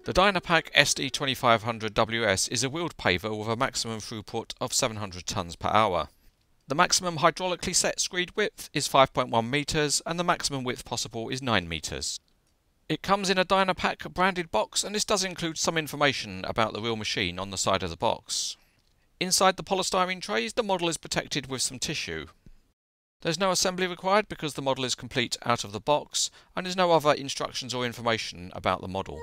The Dynapac SD2500 WS is a wheeled paver with a maximum throughput of 700 tonnes per hour. The maximum hydraulically set screed width is 5.1 metres and the maximum width possible is 9 metres. It comes in a Dynapac branded box, and this does include some information about the real machine on the side of the box. Inside the polystyrene trays, the model is protected with some tissue. There's no assembly required because the model is complete out of the box, and there's no other instructions or information about the model.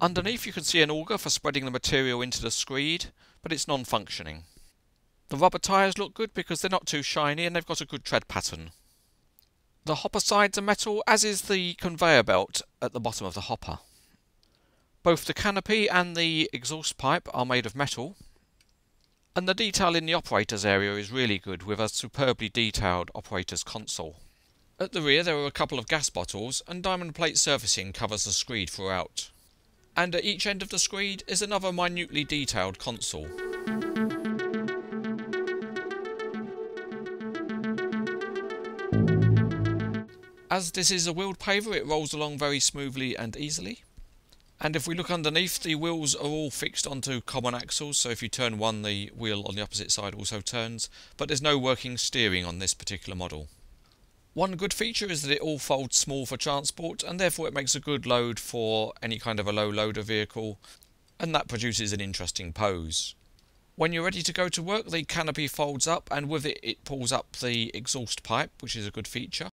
Underneath you can see an auger for spreading the material into the screed, but it's non-functioning. The rubber tyres look good because they're not too shiny and they've got a good tread pattern. The hopper sides are metal, as is the conveyor belt at the bottom of the hopper. Both the canopy and the exhaust pipe are made of metal, and the detail in the operator's area is really good, with a superbly detailed operator's console. At the rear there are a couple of gas bottles, and diamond plate surfacing covers the screed throughout. And at each end of the screed is another minutely detailed console. As this is a wheeled paver, it rolls along very smoothly and easily. And if we look underneath, the wheels are all fixed onto common axles, so if you turn one, the wheel on the opposite side also turns, but there's no working steering on this particular model. One good feature is that it all folds small for transport, and therefore it makes a good load for any kind of a low loader vehicle, and that produces an interesting pose. When you're ready to go to work, the canopy folds up, and with it, it pulls up the exhaust pipe, which is a good feature.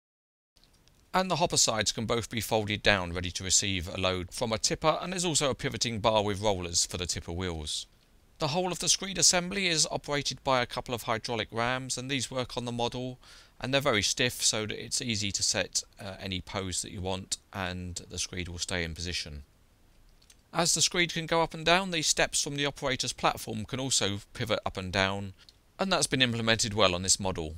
And the hopper sides can both be folded down, ready to receive a load from a tipper, and there's also a pivoting bar with rollers for the tipper wheels. The whole of the screed assembly is operated by a couple of hydraulic rams, and these work on the model, and they're very stiff so that it's easy to set any pose that you want, and the screed will stay in position. As the screed can go up and down, the steps from the operator's platform can also pivot up and down, and that's been implemented well on this model.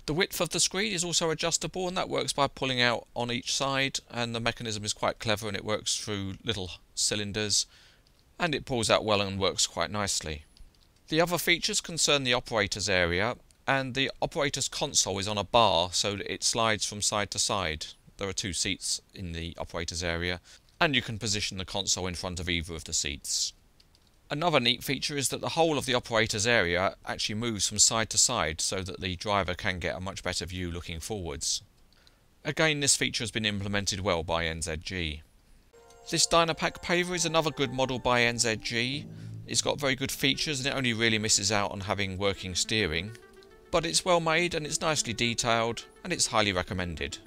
The width of the screed is also adjustable, and that works by pulling out on each side, and the mechanism is quite clever and it works through little cylinders, and it pulls out well and works quite nicely. The other features concern the operator's area, and the operator's console is on a bar so that it slides from side to side. There are two seats in the operator's area, and you can position the console in front of either of the seats. Another neat feature is that the whole of the operator's area actually moves from side to side so that the driver can get a much better view looking forwards. Again, this feature has been implemented well by NZG. This Dynapac paver is another good model by NZG. It's got very good features and it only really misses out on having working steering. But it's well made and it's nicely detailed and it's highly recommended.